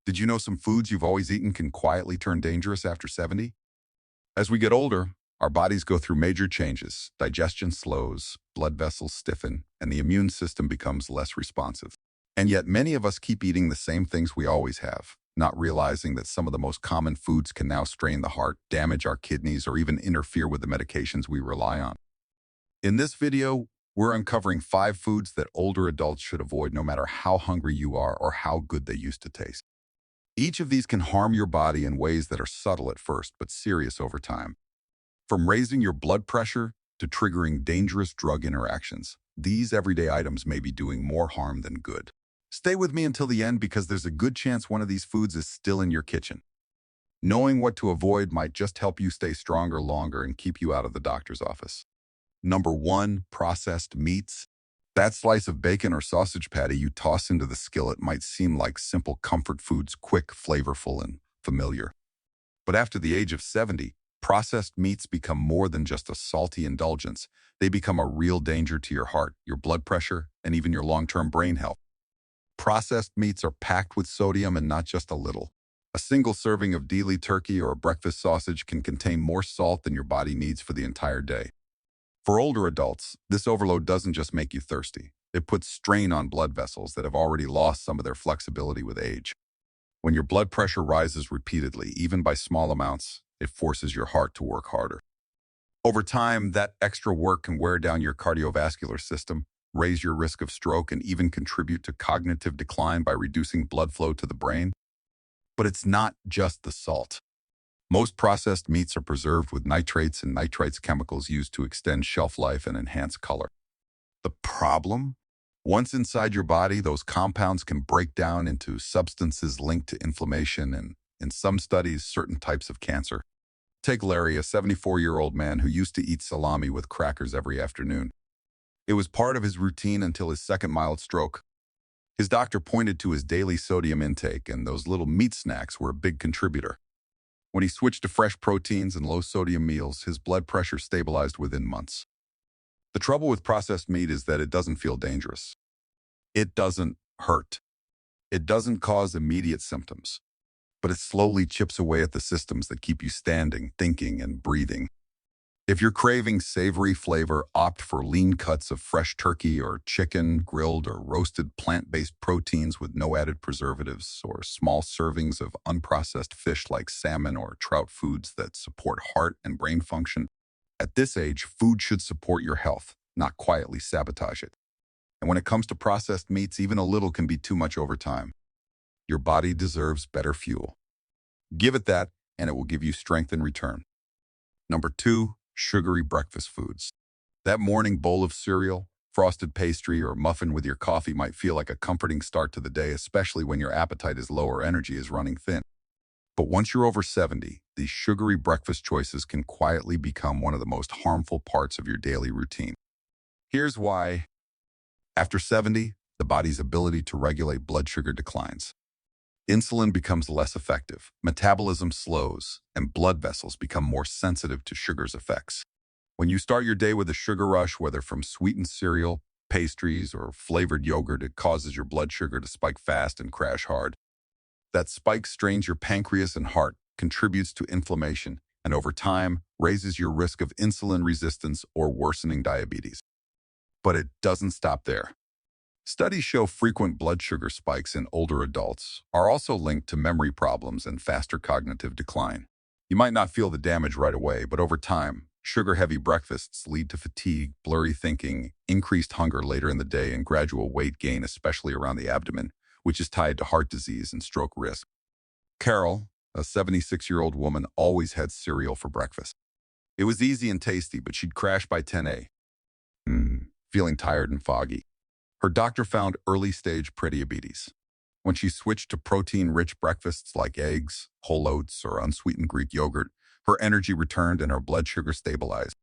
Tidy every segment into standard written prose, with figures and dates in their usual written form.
Did you know some foods you've always eaten can quietly turn dangerous after 70? As we get older, our bodies go through major changes. Digestion slows, blood vessels stiffen, and the immune system becomes less responsive. And yet many of us keep eating the same things we always have, not realizing that some of the most common foods can now strain the heart, damage our kidneys, or even interfere with the medications we rely on. In this video, we're uncovering 5 foods that older adults should avoid no matter how hungry you are or how good they used to taste. Each of these can harm your body in ways that are subtle at first but serious over time. From raising your blood pressure to triggering dangerous drug interactions, these everyday items may be doing more harm than good. Stay with me until the end because there's a good chance one of these foods is still in your kitchen. Knowing what to avoid might just help you stay stronger longer and keep you out of the doctor's office. Number 1, processed meats. That slice of bacon or sausage patty you toss into the skillet might seem like simple comfort foods, quick, flavorful, and familiar. But after the age of 70, processed meats become more than just a salty indulgence. They become a real danger to your heart, your blood pressure, and even your long-term brain health. Processed meats are packed with sodium and not just a little. A single serving of dealy turkey or a breakfast sausage can contain more salt than your body needs for the entire day. For older adults, this overload doesn't just make you thirsty. It puts strain on blood vessels that have already lost some of their flexibility with age. When your blood pressure rises repeatedly, even by small amounts, it forces your heart to work harder. Over time, that extra work can wear down your cardiovascular system, raise your risk of stroke, and even contribute to cognitive decline by reducing blood flow to the brain. But it's not just the salt. Most processed meats are preserved with nitrates and nitrites, chemicals used to extend shelf life and enhance color. The problem? Once inside your body, those compounds can break down into substances linked to inflammation and, in some studies, certain types of cancer. Take Larry, a 74-year-old man who used to eat salami with crackers every afternoon. It was part of his routine until his second mild stroke. His doctor pointed to his daily sodium intake, and those little meat snacks were a big contributor. When he switched to fresh proteins and low-sodium meals, his blood pressure stabilized within months. The trouble with processed meat is that it doesn't feel dangerous. It doesn't hurt. It doesn't cause immediate symptoms. But it slowly chips away at the systems that keep you standing, thinking, and breathing. If you're craving savory flavor, opt for lean cuts of fresh turkey or chicken, grilled or roasted plant-based proteins with no added preservatives, or small servings of unprocessed fish like salmon or trout, foods that support heart and brain function. At this age, food should support your health, not quietly sabotage it. And when it comes to processed meats, even a little can be too much over time. Your body deserves better fuel. Give it that, and it will give you strength in return. Number 2, sugary breakfast foods. That morning bowl of cereal, frosted pastry, or muffin with your coffee might feel like a comforting start to the day, especially when your appetite is low or energy is running thin. But once you're over 70, these sugary breakfast choices can quietly become one of the most harmful parts of your daily routine. Here's why. After 70, the body's ability to regulate blood sugar declines. Insulin becomes less effective, metabolism slows, and blood vessels become more sensitive to sugar's effects. When you start your day with a sugar rush, whether from sweetened cereal, pastries, or flavored yogurt, it causes your blood sugar to spike fast and crash hard. That spike strains your pancreas and heart, contributes to inflammation, and over time, raises your risk of insulin resistance or worsening diabetes. But it doesn't stop there. Studies show frequent blood sugar spikes in older adults are also linked to memory problems and faster cognitive decline. You might not feel the damage right away, but over time, sugar-heavy breakfasts lead to fatigue, blurry thinking, increased hunger later in the day, and gradual weight gain, especially around the abdomen, which is tied to heart disease and stroke risk. Carol, a 76-year-old woman, always had cereal for breakfast. It was easy and tasty, but she'd crash by 10 a.m., feeling tired and foggy. Her doctor found early-stage prediabetes. When she switched to protein-rich breakfasts like eggs, whole oats, or unsweetened Greek yogurt, her energy returned and her blood sugar stabilized.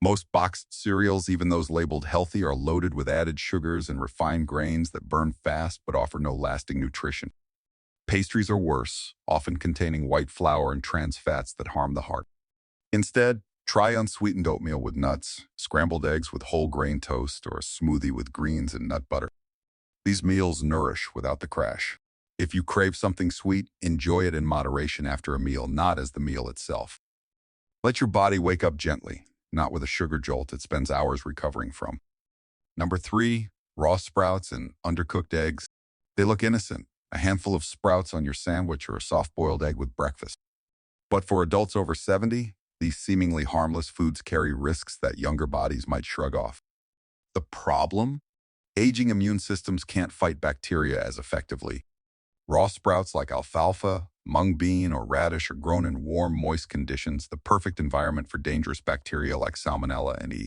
Most boxed cereals, even those labeled healthy, are loaded with added sugars and refined grains that burn fast but offer no lasting nutrition. Pastries are worse, often containing white flour and trans fats that harm the heart. Instead, try unsweetened oatmeal with nuts, scrambled eggs with whole grain toast, or a smoothie with greens and nut butter. These meals nourish without the crash. If you crave something sweet, enjoy it in moderation after a meal, not as the meal itself. Let your body wake up gently, not with a sugar jolt it spends hours recovering from. Number 3, raw sprouts and undercooked eggs. They look innocent, a handful of sprouts on your sandwich or a soft-boiled egg with breakfast. But for adults over 70, these seemingly harmless foods carry risks that younger bodies might shrug off. The problem? Aging immune systems can't fight bacteria as effectively. Raw sprouts like alfalfa, mung bean, or radish are grown in warm, moist conditions, the perfect environment for dangerous bacteria like Salmonella and E.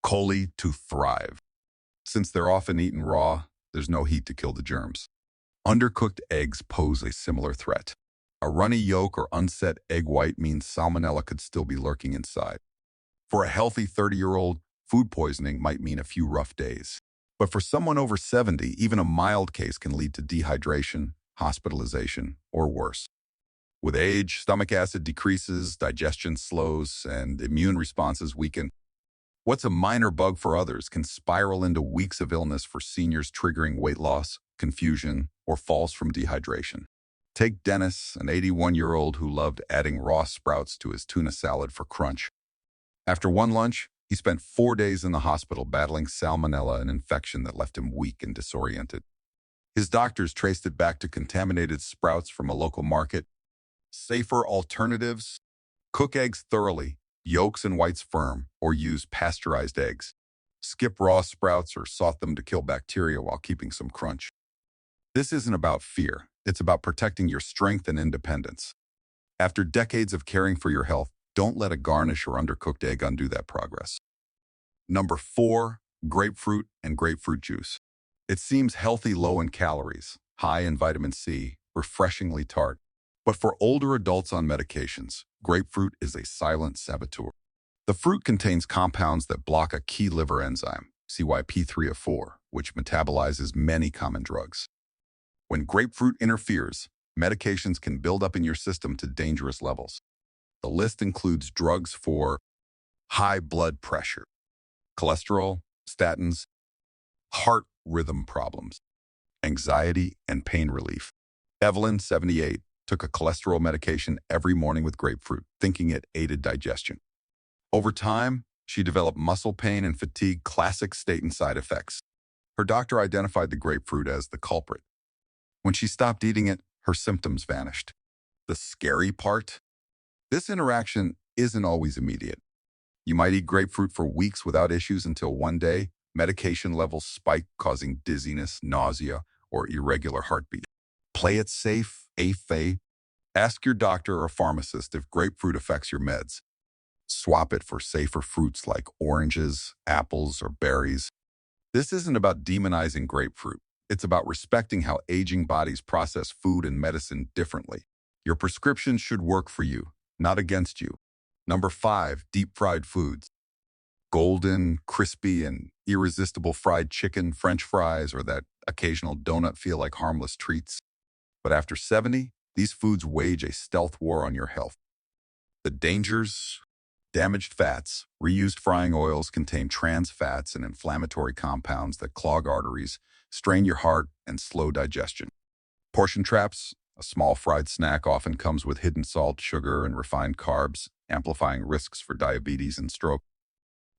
coli to thrive. Since they're often eaten raw, there's no heat to kill the germs. Undercooked eggs pose a similar threat. A runny yolk or unset egg white means Salmonella could still be lurking inside. For a healthy 30-year-old, food poisoning might mean a few rough days. But for someone over 70, even a mild case can lead to dehydration, hospitalization, or worse. With age, stomach acid decreases, digestion slows, and immune responses weaken. What's a minor bug for others can spiral into weeks of illness for seniors, triggering weight loss, confusion, or falls from dehydration. Take Dennis, an 81-year-old who loved adding raw sprouts to his tuna salad for crunch. After one lunch, he spent 4 days in the hospital battling Salmonella, an infection that left him weak and disoriented. His doctors traced it back to contaminated sprouts from a local market. Safer alternatives? Cook eggs thoroughly, yolks and whites firm, or use pasteurized eggs. Skip raw sprouts or saute them to kill bacteria while keeping some crunch. This isn't about fear. It's about protecting your strength and independence. After decades of caring for your health, don't let a garnish or undercooked egg undo that progress. Number 4, grapefruit and grapefruit juice. It seems healthy, low in calories, high in vitamin C, refreshingly tart. But for older adults on medications, grapefruit is a silent saboteur. The fruit contains compounds that block a key liver enzyme, CYP3A4, which metabolizes many common drugs. When grapefruit interferes, medications can build up in your system to dangerous levels. The list includes drugs for high blood pressure, cholesterol, statins, heart rhythm problems, anxiety, and pain relief. Evelyn, 78, took a cholesterol medication every morning with grapefruit, thinking it aided digestion. Over time, she developed muscle pain and fatigue, classic statin side effects. Her doctor identified the grapefruit as the culprit. When she stopped eating it, her symptoms vanished. The scary part? This interaction isn't always immediate. You might eat grapefruit for weeks without issues until one day, medication levels spike, causing dizziness, nausea, or irregular heartbeat. Play it safe, AFA. Ask your doctor or pharmacist if grapefruit affects your meds. Swap it for safer fruits like oranges, apples, or berries. This isn't about demonizing grapefruit. It's about respecting how aging bodies process food and medicine differently. Your prescription should work for you, not against you. Number 5, deep-fried foods. Golden, crispy, and irresistible fried chicken, French fries, or that occasional donut feel like harmless treats. But after 70, these foods wage a stealth war on your health. The dangers? Damaged fats. Reused frying oils contain trans fats and inflammatory compounds that clog arteries, strain your heart, and slow digestion. Portion traps. A small fried snack often comes with hidden salt, sugar, and refined carbs, amplifying risks for diabetes and stroke.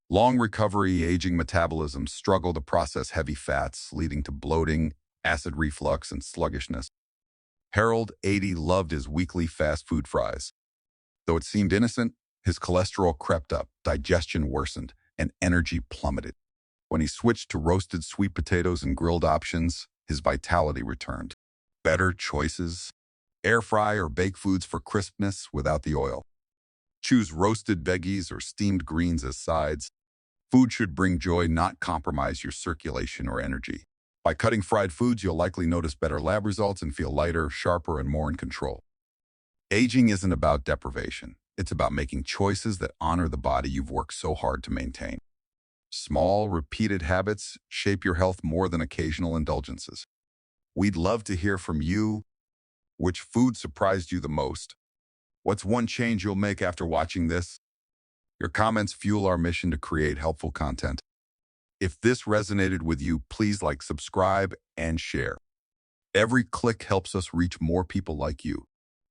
Long recovery, aging metabolisms struggle to process heavy fats, leading to bloating, acid reflux, and sluggishness. Harold, 80, loved his weekly fast food fries. Though it seemed innocent, his cholesterol crept up, digestion worsened, and energy plummeted. When he switched to roasted sweet potatoes and grilled options, his vitality returned. Better choices? Air fry or bake foods for crispness without the oil. Choose roasted veggies or steamed greens as sides. Food should bring joy, not compromise your circulation or energy. By cutting fried foods, you'll likely notice better lab results and feel lighter, sharper, and more in control. Aging isn't about deprivation. It's about making choices that honor the body you've worked so hard to maintain. Small, repeated habits shape your health more than occasional indulgences. We'd love to hear from you. Which food surprised you the most? What's one change you'll make after watching this? Your comments fuel our mission to create helpful content. If this resonated with you, please like, subscribe, and share. Every click helps us reach more people like you.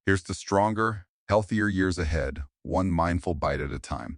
Here's to stronger, healthier years ahead, one mindful bite at a time.